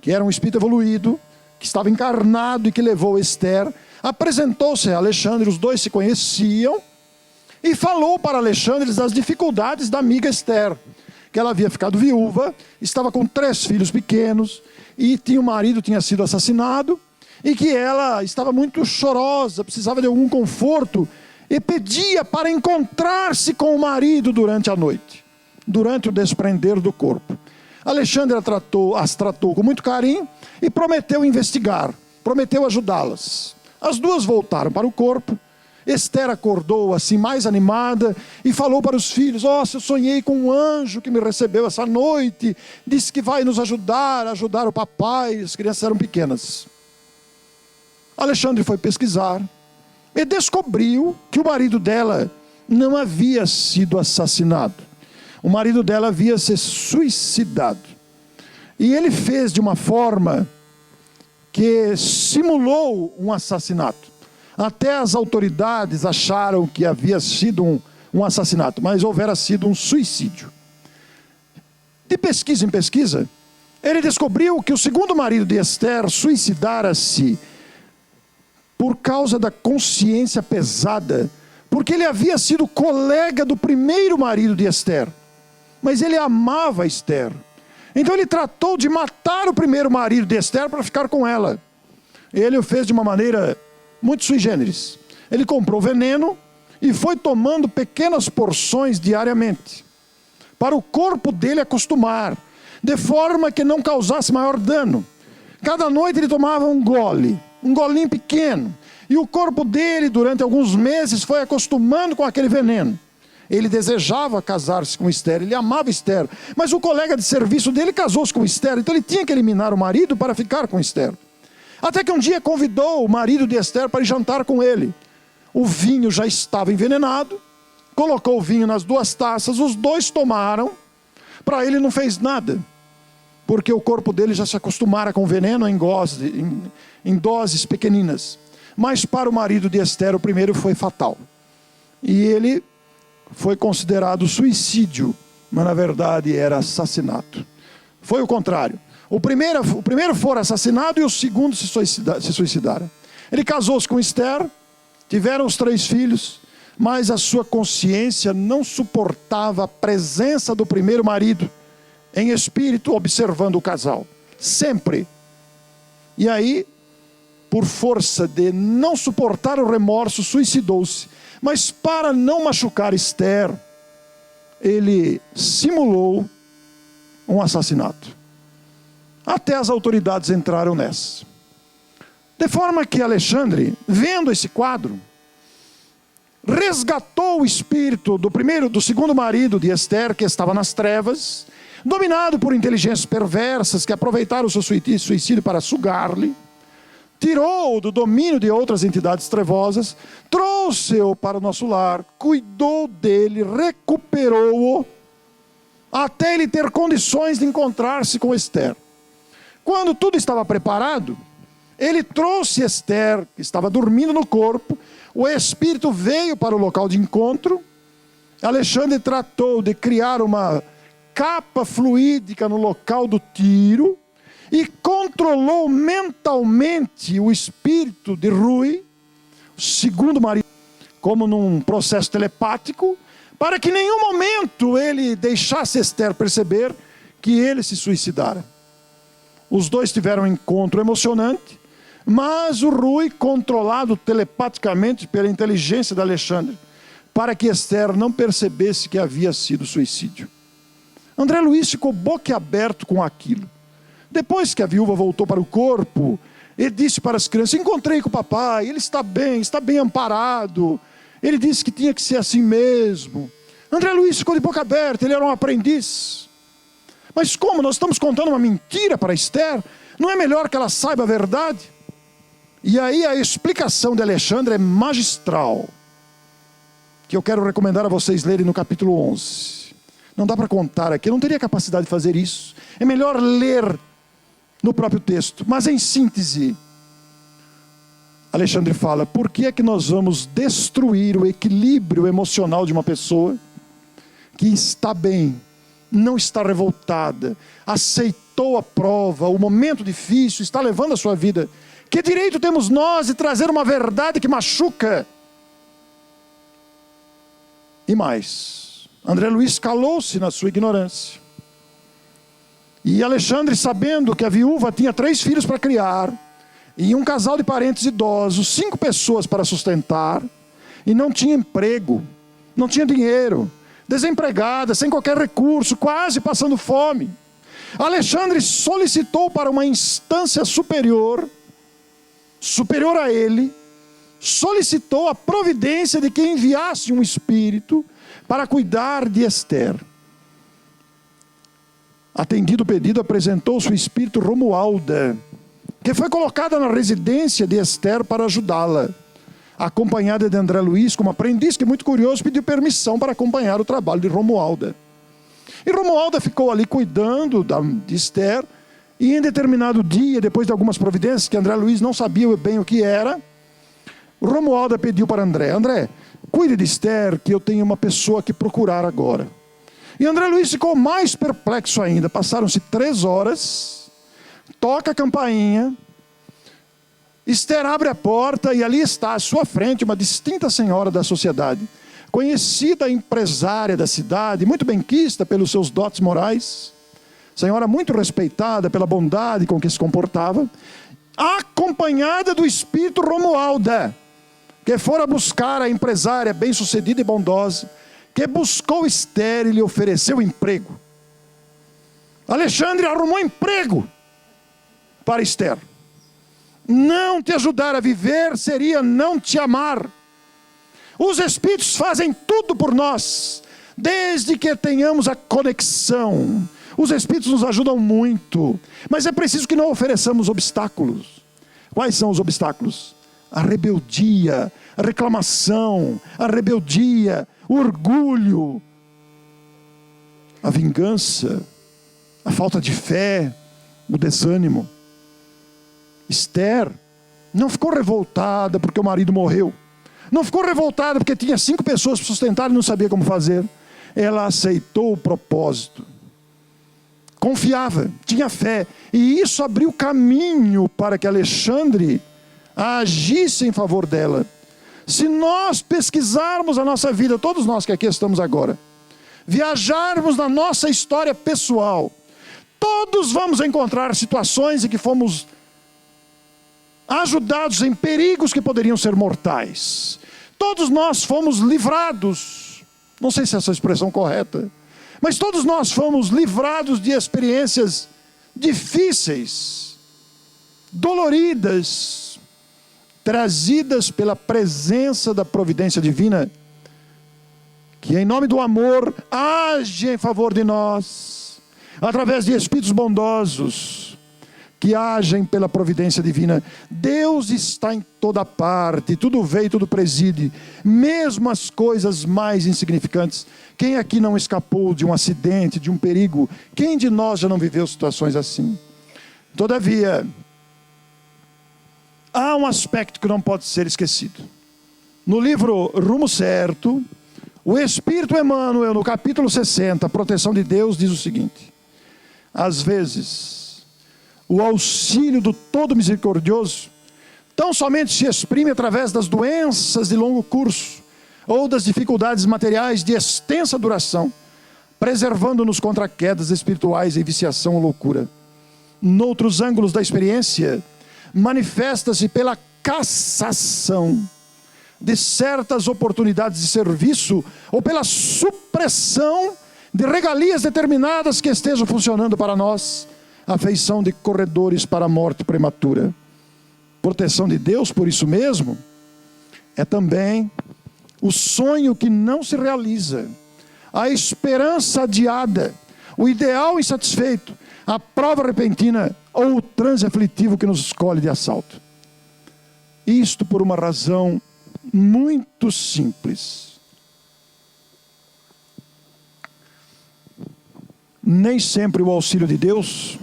que era um espírito evoluído, que estava encarnado e que levou Esther, apresentou-se a Alexandre, os dois se conheciam, e falou para Alexandre das dificuldades da amiga Esther, que ela havia ficado viúva, estava com 3 filhos pequenos, e o marido tinha sido assassinado, e que ela estava muito chorosa, precisava de algum conforto, e pedia para encontrar-se com o marido durante a noite, durante o desprender do corpo. Alexandre as tratou com muito carinho e prometeu investigar, prometeu ajudá-las. As duas voltaram para o corpo. Esther acordou assim mais animada e falou para os filhos: eu sonhei com um anjo que me recebeu essa noite, disse que vai nos ajudar o papai. As crianças eram pequenas. Alexandre foi pesquisar e descobriu que o marido dela não havia sido assassinado. O marido dela havia se suicidado. E ele fez de uma forma que simulou um assassinato. Até as autoridades acharam que havia sido um assassinato, mas houvera sido um suicídio. De pesquisa em pesquisa, ele descobriu que o segundo marido de Esther suicidara-se por causa da consciência pesada, porque ele havia sido colega do primeiro marido de Esther. Mas ele amava Esther. Então ele tratou de matar o primeiro marido de Esther para ficar com ela. Ele o fez de uma maneira muito sui generis. Ele comprou veneno e foi tomando pequenas porções diariamente, para o corpo dele acostumar, de forma que não causasse maior dano. Cada noite ele tomava um golinho pequeno, e o corpo dele durante alguns meses foi acostumando com aquele veneno. Ele desejava casar-se com Esther, ele amava Esther, mas o colega de serviço dele casou-se com Esther, então ele tinha que eliminar o marido para ficar com Esther. Até que um dia convidou o marido de Esther para ir jantar com ele. O vinho já estava envenenado, colocou o vinho nas 2 taças, os dois tomaram, para ele não fez nada, porque o corpo dele já se acostumara com veneno em doses pequeninas. Mas para o marido de Esther, o primeiro foi fatal. E ele foi considerado suicídio, mas na verdade era assassinato. Foi o contrário. O primeiro foi assassinado e o segundo se suicidaram. Ele casou-se com Esther, tiveram os 3 filhos, mas a sua consciência não suportava a presença do primeiro marido em espírito observando o casal, sempre. E aí, por força de não suportar o remorso, suicidou-se. Mas para não machucar Esther, ele simulou um assassinato. Até as autoridades entraram nessa. De forma que Alexandre, vendo esse quadro, resgatou o espírito do segundo marido de Esther, que estava nas trevas, dominado por inteligências perversas que aproveitaram o seu suicídio para sugar-lhe, tirou-o do domínio de outras entidades trevosas, trouxe-o para o nosso lar, cuidou dele, recuperou-o, até ele ter condições de encontrar-se com Esther. Quando tudo estava preparado, ele trouxe Esther, que estava dormindo no corpo, o espírito veio para o local de encontro, Alexandre tratou de criar uma capa fluídica no local do tiro, e controlou mentalmente o espírito de Rui, o segundo marido, como num processo telepático, para que em nenhum momento ele deixasse Esther perceber que ele se suicidara. Os dois tiveram um encontro emocionante, mas o Rui, controlado telepaticamente pela inteligência de Alexandre, para que Esther não percebesse que havia sido suicídio. André Luiz ficou boquiaberto com aquilo. Depois que a viúva voltou para o corpo, ele disse para as crianças: encontrei com o papai, ele está bem amparado. Ele disse que tinha que ser assim mesmo. André Luiz ficou de boca aberta, ele era um aprendiz. Mas como? Nós estamos contando uma mentira para Esther? Não é melhor que ela saiba a verdade? E aí a explicação de Alexandre é magistral, que eu quero recomendar a vocês lerem no capítulo 11. Não dá para contar aqui, eu não teria capacidade de fazer isso. É melhor ler no próprio texto. Mas em síntese, Alexandre fala: por que é que nós vamos destruir o equilíbrio emocional de uma pessoa que está bem, não está revoltada, aceitou a prova, o momento difícil, está levando a sua vida? Que direito temos nós de trazer uma verdade que machuca? E mais, André Luiz calou-se na sua ignorância. E Alexandre, sabendo que a viúva tinha 3 filhos para criar, e um casal de parentes idosos, 5 pessoas para sustentar, e não tinha emprego, não tinha dinheiro, desempregada, sem qualquer recurso, quase passando fome, Alexandre solicitou para uma instância superior a ele, solicitou a providência de que enviasse um espírito para cuidar de Esther. Atendido o pedido, apresentou-se o espírito Romualda, que foi colocada na residência de Esther para ajudá-la, acompanhada de André Luiz como aprendiz, que, muito curioso, pediu permissão para acompanhar o trabalho de Romualda. E Romualda ficou ali cuidando de Esther, e em determinado dia, depois de algumas providências que André Luiz não sabia bem o que era, Romualda pediu para André: André, cuide de Esther, que eu tenho uma pessoa que procurar agora. E André Luiz ficou mais perplexo ainda. Passaram-se 3 horas, toca a campainha, Esther abre a porta e ali está à sua frente uma distinta senhora da sociedade, conhecida empresária da cidade, muito benquista pelos seus dotes morais, senhora muito respeitada pela bondade com que se comportava, acompanhada do espírito Romualda, que fora buscar a empresária bem-sucedida e bondosa, que buscou Esther e lhe ofereceu emprego. Alexandre arrumou emprego para Esther. Não te ajudar a viver seria não te amar. Os Espíritos fazem tudo por nós, desde que tenhamos a conexão. Os Espíritos nos ajudam muito, mas é preciso que não ofereçamos obstáculos. Quais são os obstáculos? A rebeldia, a reclamação, a rebeldia, o orgulho, a vingança, a falta de fé, o desânimo. Esther não ficou revoltada porque o marido morreu. Não ficou revoltada porque tinha 5 pessoas para sustentar e não sabia como fazer. Ela aceitou o propósito. Confiava, tinha fé. E isso abriu caminho para que Alexandre agisse em favor dela. Se nós pesquisarmos a nossa vida, todos nós que aqui estamos agora, viajarmos na nossa história pessoal, todos vamos encontrar situações em que fomos ajudados em perigos que poderiam ser mortais. Todos nós fomos livrados, não sei se essa expressão é correta, mas todos nós fomos livrados de experiências difíceis, doloridas, trazidas pela presença da providência divina, que em nome do amor age em favor de nós, através de espíritos bondosos, que agem pela providência divina. Deus está em toda parte, tudo vê e tudo preside, mesmo as coisas mais insignificantes. Quem aqui não escapou de um acidente, de um perigo? Quem de nós já não viveu situações assim? Todavia, há um aspecto que não pode ser esquecido. No livro Rumo Certo, o Espírito Emmanuel, no capítulo 60, Proteção de Deus, diz o seguinte: às vezes, o auxílio do Todo Misericordioso tão somente se exprime através das doenças de longo curso ou das dificuldades materiais de extensa duração, preservando-nos contra quedas espirituais e viciação ou loucura. Noutros ângulos da experiência, manifesta-se pela cassação de certas oportunidades de serviço ou pela supressão de regalias determinadas que estejam funcionando para nós, a feição de corredores para a morte prematura. Proteção de Deus, por isso mesmo, é também o sonho que não se realiza, a esperança adiada, o ideal insatisfeito, a prova repentina ou o transe aflitivo que nos escolhe de assalto. Isto por uma razão muito simples. Nem sempre o auxílio de Deus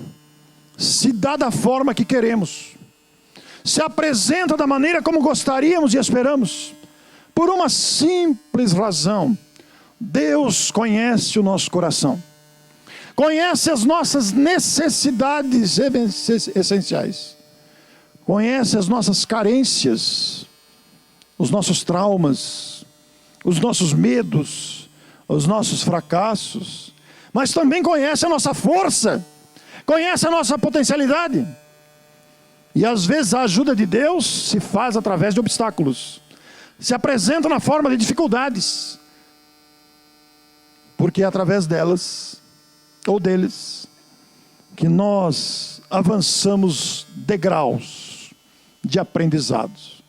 se dá da forma que queremos, se apresenta da maneira como gostaríamos e esperamos, por uma simples razão: Deus conhece o nosso coração, conhece as nossas necessidades essenciais, conhece as nossas carências, os nossos traumas, os nossos medos, os nossos fracassos, mas também conhece a nossa força, conhece a nossa potencialidade. E às vezes a ajuda de Deus se faz através de obstáculos, se apresenta na forma de dificuldades, porque é através delas, ou deles, que nós avançamos degraus de aprendizados.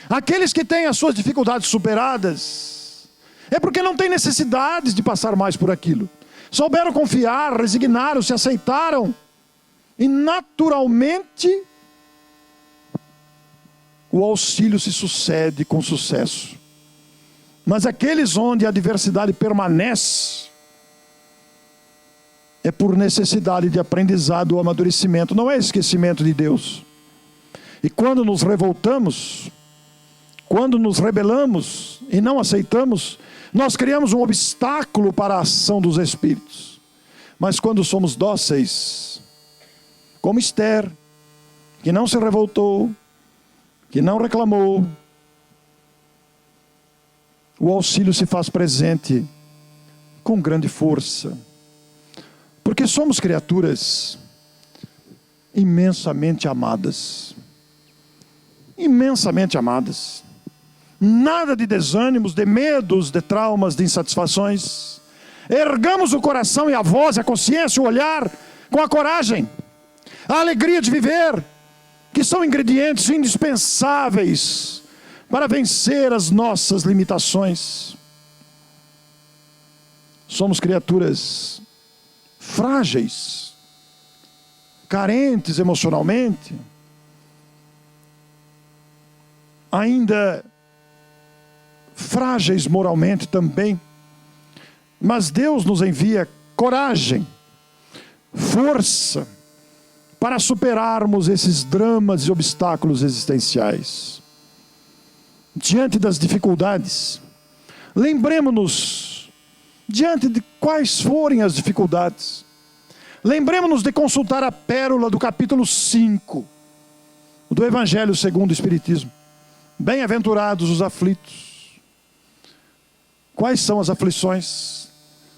Aqueles que têm as suas dificuldades superadas, é porque não têm necessidades de passar mais por aquilo. Souberam confiar, resignaram-se, aceitaram, e naturalmente o auxílio se sucede com sucesso. Mas aqueles onde a adversidade permanece, é por necessidade de aprendizado ou amadurecimento, não é esquecimento de Deus. E quando nos revoltamos, quando nos rebelamos e não aceitamos, nós criamos um obstáculo para a ação dos Espíritos. Mas quando somos dóceis, como Esther, que não se revoltou, que não reclamou, o auxílio se faz presente com grande força. Porque somos criaturas imensamente amadas. Imensamente amadas. Nada de desânimos, de medos, de traumas, de insatisfações. Ergamos o coração e a voz, a consciência, o olhar, com a coragem, a alegria de viver, que são ingredientes indispensáveis para vencer as nossas limitações. Somos criaturas frágeis, carentes emocionalmente, ainda frágeis moralmente também. Mas Deus nos envia coragem, força, para superarmos esses dramas e obstáculos existenciais. Diante das dificuldades, lembremos-nos, diante de quais forem as dificuldades, lembremos-nos de consultar a pérola do capítulo 5 do Evangelho segundo o Espiritismo. Bem-aventurados os aflitos. Quais são as aflições?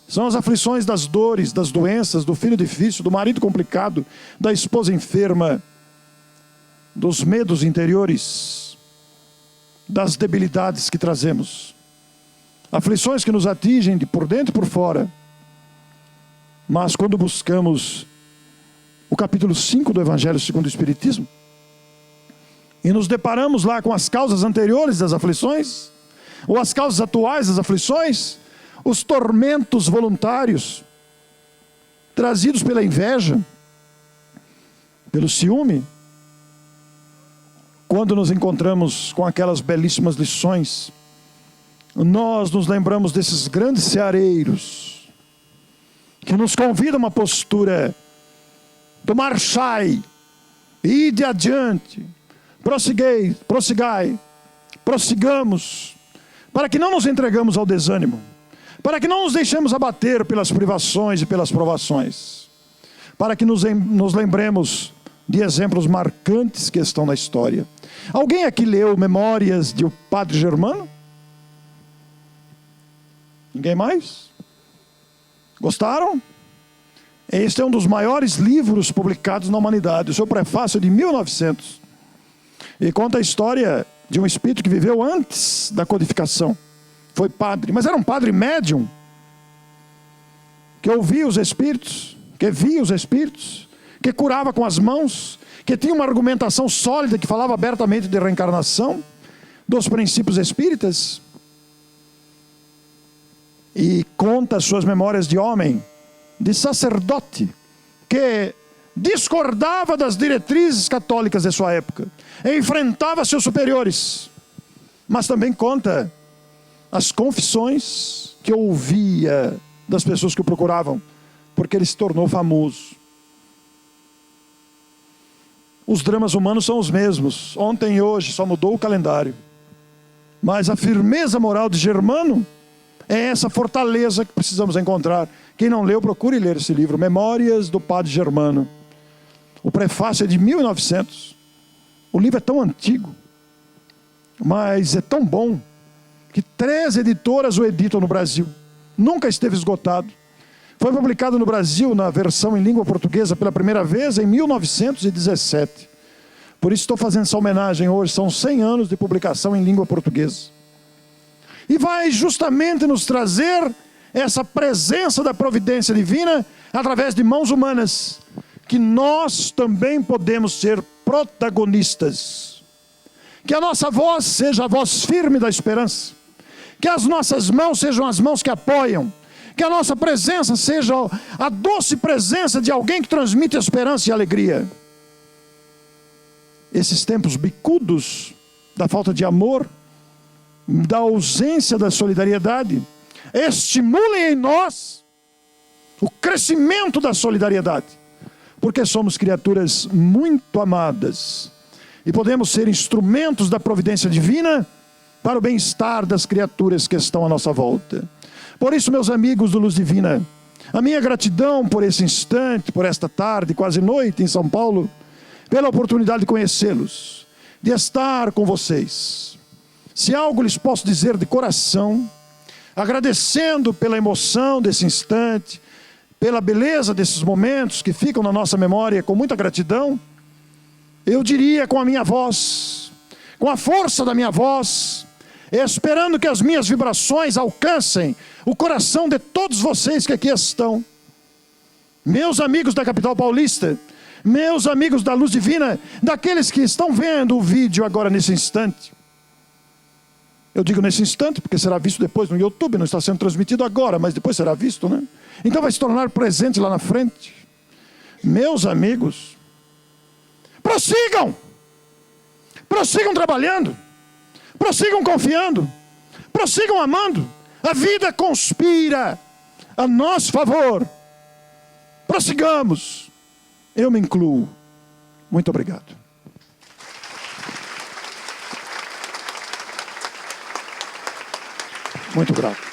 São as aflições das dores, das doenças, do filho difícil, do marido complicado, da esposa enferma, dos medos interiores, das debilidades que trazemos. Aflições que nos atingem de por dentro e por fora. Mas quando buscamos o capítulo 5 do Evangelho segundo o Espiritismo, e nos deparamos lá com as causas anteriores das aflições, ou as causas atuais das aflições, os tormentos voluntários, trazidos pela inveja, pelo ciúme, quando nos encontramos com aquelas belíssimas lições, nós nos lembramos desses grandes seareiros, que nos convidam a uma postura do marchai, ide adiante, prossigamos, para que não nos entregamos ao desânimo, para que não nos deixemos abater pelas privações e pelas provações, para que nos lembremos de exemplos marcantes que estão na história. Alguém aqui leu Memórias de o Padre Germano? Ninguém mais? Gostaram? Este é um dos maiores livros publicados na humanidade. O seu prefácio é de 1900. E conta a história de um espírito que viveu antes da codificação. Foi padre, mas era um padre médium, que ouvia os espíritos, que via os espíritos, que curava com as mãos, que tinha uma argumentação sólida, que falava abertamente de reencarnação, dos princípios espíritas. E conta as suas memórias de homem, de sacerdote, que discordava das diretrizes católicas de sua época, enfrentava seus superiores, mas também conta as confissões que ouvia das pessoas que o procuravam, porque ele se tornou famoso. Os dramas humanos são os mesmos, ontem e hoje, só mudou o calendário. Mas a firmeza moral de Germano é essa fortaleza que precisamos encontrar. Quem não leu, procure ler esse livro, Memórias do Padre Germano. O prefácio é de 1900. O livro é tão antigo, mas é tão bom, que 3 editoras o editam no Brasil. Nunca esteve esgotado. Foi publicado no Brasil, na versão em língua portuguesa, pela primeira vez em 1917. Por isso estou fazendo essa homenagem hoje. São 100 anos de publicação em língua portuguesa. E vai justamente nos trazer essa presença da providência divina através de mãos humanas, que nós também podemos ser protagonistas. Que a nossa voz seja a voz firme da esperança, que as nossas mãos sejam as mãos que apoiam, que a nossa presença seja a doce presença de alguém que transmite esperança e alegria. Esses tempos bicudos da falta de amor, da ausência da solidariedade, estimulem em nós o crescimento da solidariedade, porque somos criaturas muito amadas e podemos ser instrumentos da providência divina para o bem-estar das criaturas que estão à nossa volta. Por isso, meus amigos do Luz Divina, a minha gratidão por esse instante, por esta tarde, quase noite em São Paulo, pela oportunidade de conhecê-los, de estar com vocês. Se algo lhes posso dizer de coração, agradecendo pela emoção desse instante, pela beleza desses momentos que ficam na nossa memória com muita gratidão, eu diria com a minha voz, com a força da minha voz, esperando que as minhas vibrações alcancem o coração de todos vocês que aqui estão, meus amigos da capital paulista, meus amigos da Luz Divina, daqueles que estão vendo o vídeo agora nesse instante. Eu digo nesse instante, porque será visto depois no YouTube, não está sendo transmitido agora, mas depois será visto, né? Então vai se tornar presente lá na frente. Meus amigos, prossigam! Prossigam trabalhando, prossigam confiando, prossigam amando. A vida conspira a nosso favor. Prossigamos. Eu me incluo. Muito obrigado. Muito grato.